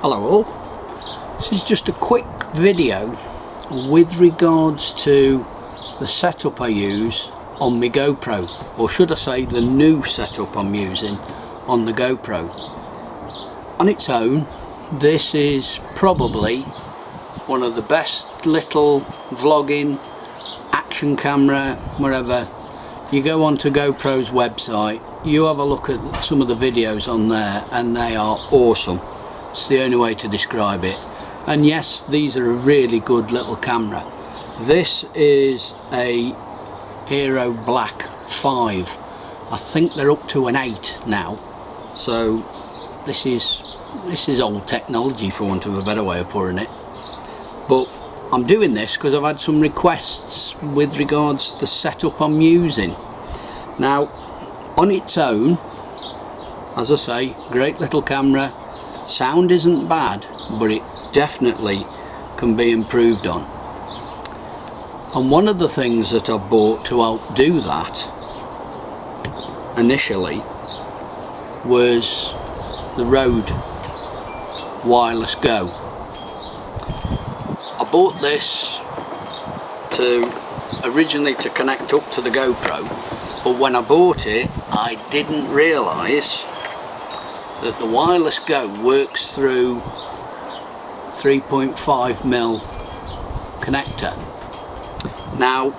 Hello all, this is just a quick video with regards to the setup I use on my GoPro, or should I say the new setup I'm using on the GoPro. On its own, this is probably one of the best little vlogging, action camera, wherever. You go onto GoPro's website, you have a look at some of the videos on there and they are awesome. It's the only way to describe it. And yes, these are a really good little camera. This is a Hero Black 5. I think they're up to an 8 now. So this is old technology, for want of a better way of putting it. But I'm doing this because I've had some requests with regards to the setup I'm using. Now, on its own, as I say, great little camera. Sound isn't bad, but it definitely can be improved on. And one of the things that I bought to help do that initially was the Rode Wireless Go. I bought this originally to connect up to the GoPro, but when I bought it I didn't realise that the Wireless Go works through 3.5mm connector. Now,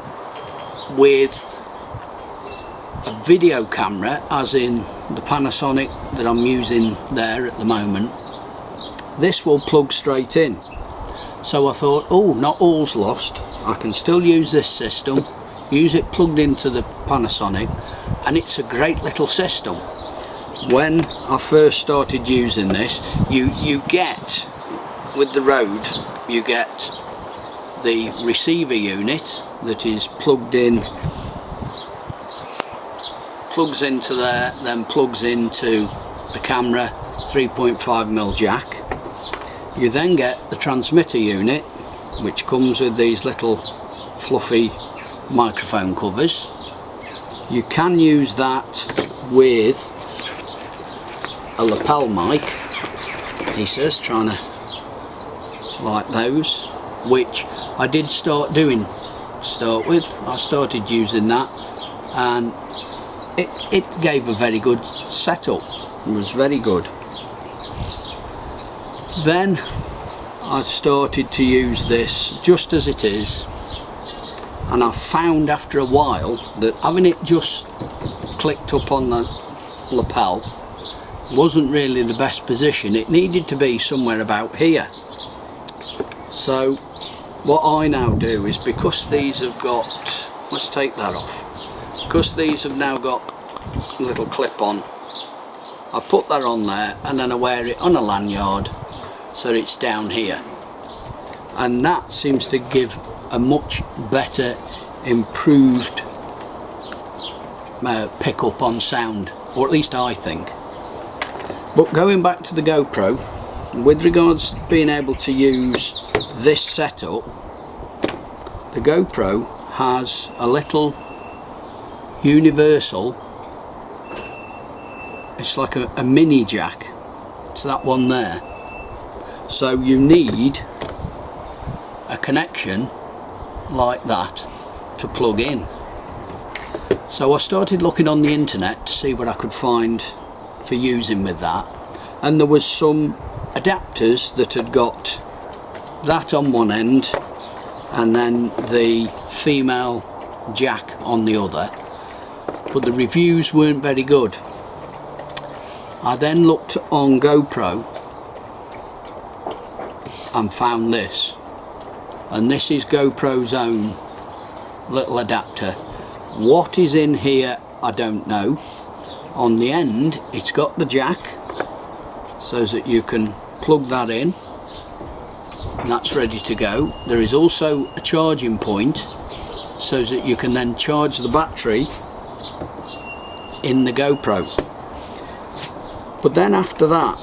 with a video camera, as in the Panasonic that I'm using there at the moment, this will plug straight in. So I thought, oh, not all's lost. I can still use this system, use it plugged into the Panasonic, and it's a great little system. When I first started using this, you get, with the Rode, you get the receiver unit that is plugged in, plugs into there, then plugs into the camera, 3.5mm jack. You then get the transmitter unit, which comes with these little fluffy microphone covers. You can use that with a lapel mic, he says, trying to like those, which I did start doing to start with. I started using that and it gave a very good setup. It was very good. Then I started to use this just as it is, and I found after a while that having it just clicked up on the lapel wasn't really the best position. It needed to be somewhere about here. So what I now do is, because these have got, let's take that off, because these have now got a little clip on, I put that on there and then I wear it on a lanyard so it's down here, and that seems to give a much better improved pickup on sound, or at least I think. But going back to the GoPro, with regards to being able to use this setup, the GoPro has a little universal, it's like a mini jack, it's that one there. So you need a connection like that to plug in. So I started looking on the internet to see what I could find for using with that, and there was some adapters that had got that on one end and then the female jack on the other, but the reviews weren't very good. I then looked on GoPro and found this, and this is GoPro's own little adapter. What is in here I don't know. On the end it's got the jack so that you can plug that in and that's ready to go. There is also a charging point so that you can then charge the battery in the GoPro. But then after that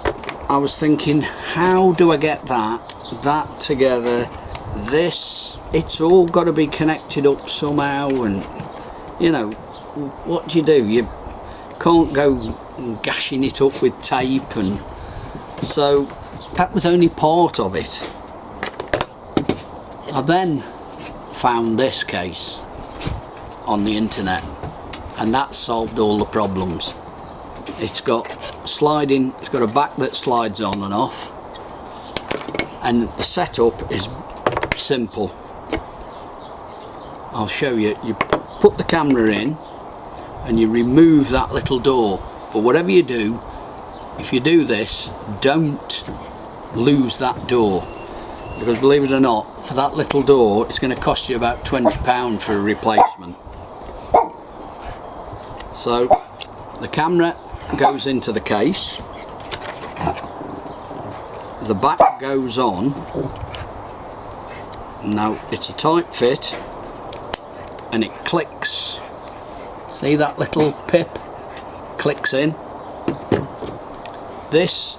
I was thinking, how do I get that together, this, it's all got to be connected up somehow, and you know, what do? You can't go gashing it up with tape, and so that was only part of it. I then found this case on the internet, and that solved all the problems. It's got sliding, it's got a back that slides on and off, and the setup is simple. I'll show you. You put the camera in and you remove that little door, but whatever you do, if you do this, don't lose that door, because believe it or not, for that little door it's going to cost you about £20 for a replacement. So the camera goes into the case, the back goes on. Now it's a tight fit and it clicks. See that little pip clicks in. This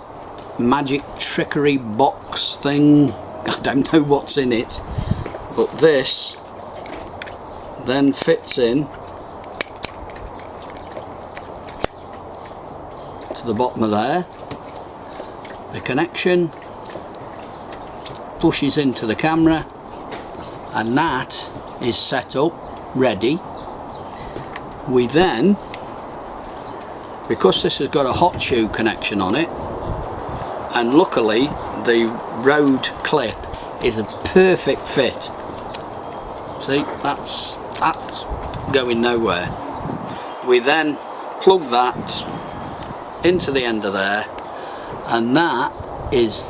magic trickery box thing, I don't know what's in it, but this then fits in to the bottom of there. The connection pushes into the camera, and that is set up, ready. We then, because this has got a hot shoe connection on it, and luckily the road clip is a perfect fit. See, that's going nowhere. We then plug that into the end of there, and that is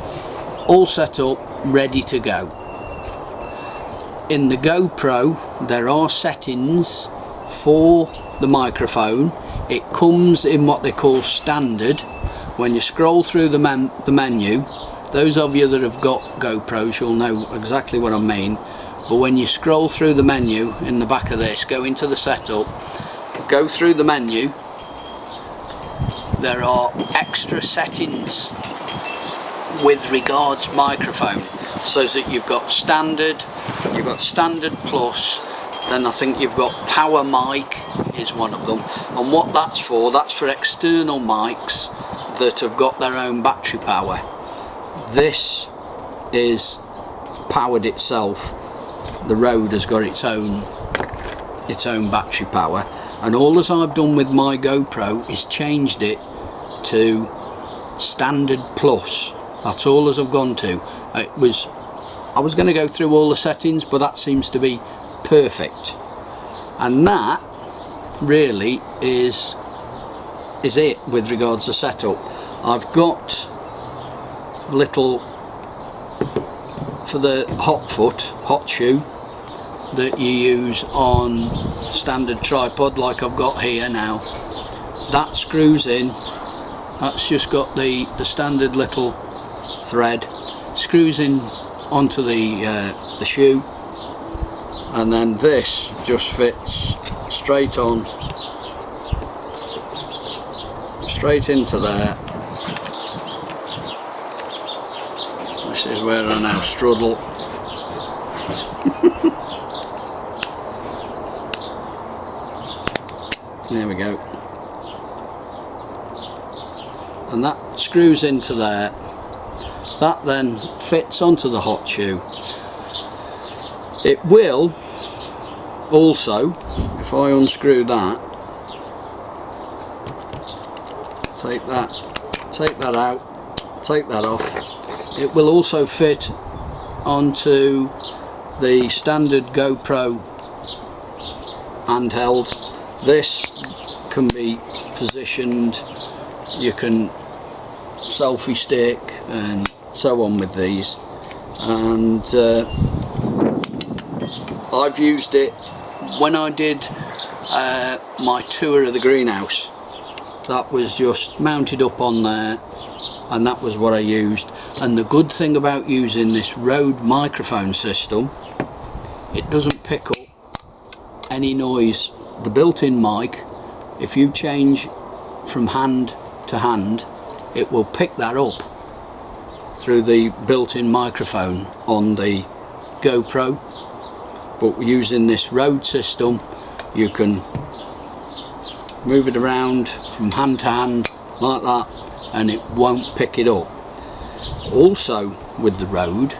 all set up, ready to go. In the GoPro there are settings for the microphone. It comes in what they call standard. When you scroll through the menu, those of you that have got GoPros, you'll know exactly what I mean, but when you scroll through the menu in the back of this, go into the setup, go through the menu, there are extra settings with regards microphone, so that you've got standard plus, then I think you've got power mic is one of them, and what that's for external mics that have got their own battery power. This is powered itself. The Rode has got its own battery power, and all as I've done with my GoPro is changed it to standard plus. That's all as I've gone to. I was going to go through all the settings, but that seems to be perfect, and that really is it with regards to setup. I've got a little for the hot shoe that you use on standard tripod like I've got here now. That screws in. That's just got the standard little thread, screws in onto the shoe, and then this just fits straight on, straight into there. This is where I now struggle. There we go. And that screws into there. That then fits onto the hot shoe. It will also, if I unscrew that, take that out, take that off, it will also fit onto the standard GoPro handheld. This can be positioned, you can selfie stick and so on with these, and I've used it when I did my tour of the greenhouse. That was just mounted up on there, and that was what I used. And the good thing about using this Rode microphone system, it doesn't pick up any noise. The built-in mic, if you change from hand to hand, it will pick that up through the built-in microphone on the GoPro. But using this Rode system, you can move it around from hand to hand like that, and it won't pick it up. Also with the Rode,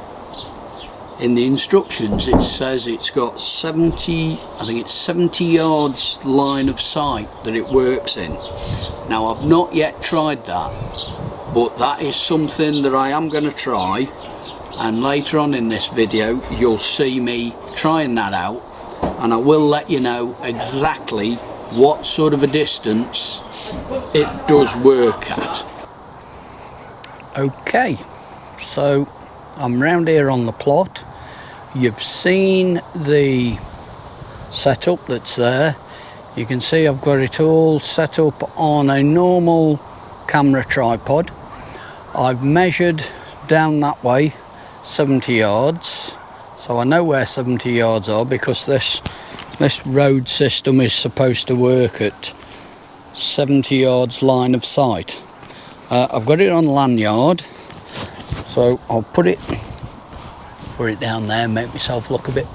in the instructions it says it's got 70, I think it's 70 yards line of sight that it works in. Now I've not yet tried that, but that is something that I am going to try, and later on in this video you'll see me trying that out, and I will let you know exactly what sort of a distance it does work at. Okay, so I'm round here on the plot. You've seen the setup that's there. You can see I've got it all set up on a normal camera tripod. I've measured down that way 70 yards, so I know where 70 yards are, because this Rode system is supposed to work at 70 yards line of sight. I've got it on lanyard, so I'll put it down there and make myself look a bit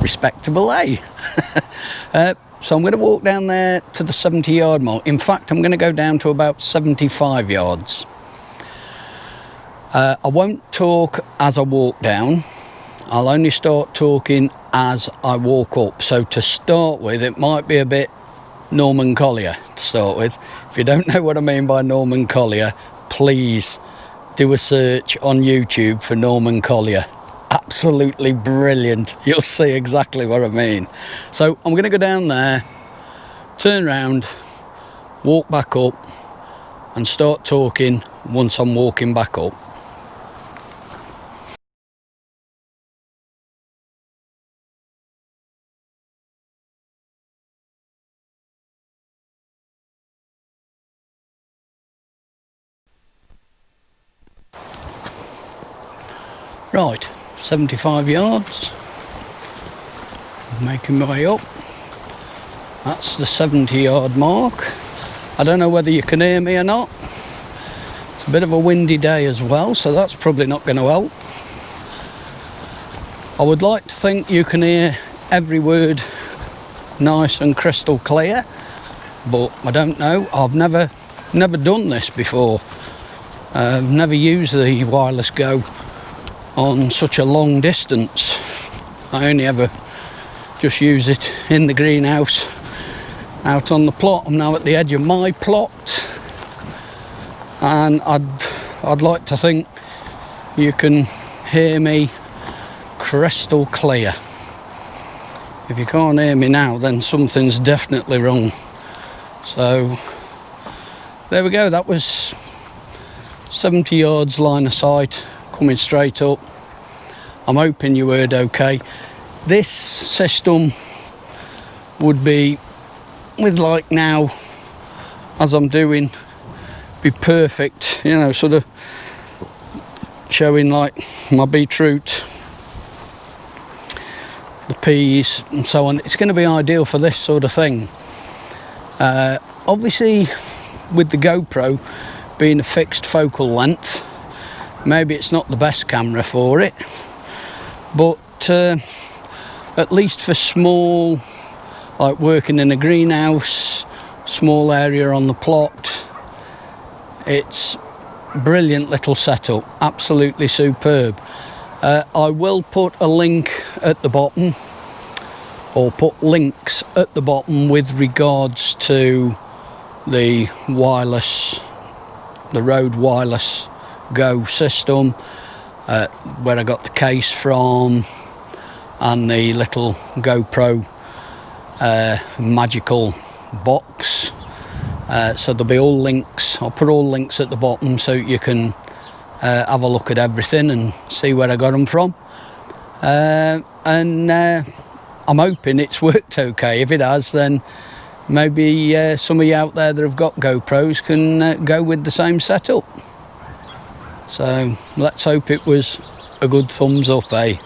respectable, eh? So I'm going to walk down there to the 70 yard mark. In fact, I'm going to go down to about 75 yards. I won't talk as I walk down. I'll only start talking as I walk up. So to start with, it might be a bit Norman Collier to start with. If you don't know what I mean by Norman Collier, please do a search on YouTube for Norman Collier. Absolutely brilliant. You'll see exactly what I mean. So I'm going to go down there, turn around, walk back up, and start talking once I'm walking back up. Right, 75 yards, making my way up. That's the 70 yard mark. I don't know whether you can hear me or not. It's a bit of a windy day as well, so that's probably not going to help. I would like to think you can hear every word nice and crystal clear, but I don't know. I've never done this before. I've never used the wireless Go on such a long distance. I only ever just use it in the greenhouse out on the plot. I'm now at the edge of my plot, and I'd like to think you can hear me crystal clear. If you can't hear me now, then something's definitely wrong. So there we go, that was 70 yards line of sight, coming straight up. I'm hoping you heard okay. This system would be, with like now, as I'm doing, be perfect, you know, sort of showing like my beetroot, the peas and so on. It's going to be ideal for this sort of thing. Obviously with the GoPro being a fixed focal length, maybe it's not the best camera for it, but at least for small, like working in a greenhouse, small area on the plot, it's brilliant little setup, absolutely superb. I will put a link at the bottom, or put links at the bottom with regards to the wireless, the Rode wireless Go system, where I got the case from, and the little GoPro magical box. So there'll be all links. I'll put all links at the bottom so you can have a look at everything and see where I got them from. And I'm hoping it's worked okay. If it has, then maybe some of you out there that have got GoPros can go with the same setup. So let's hope it was a good thumbs up, eh?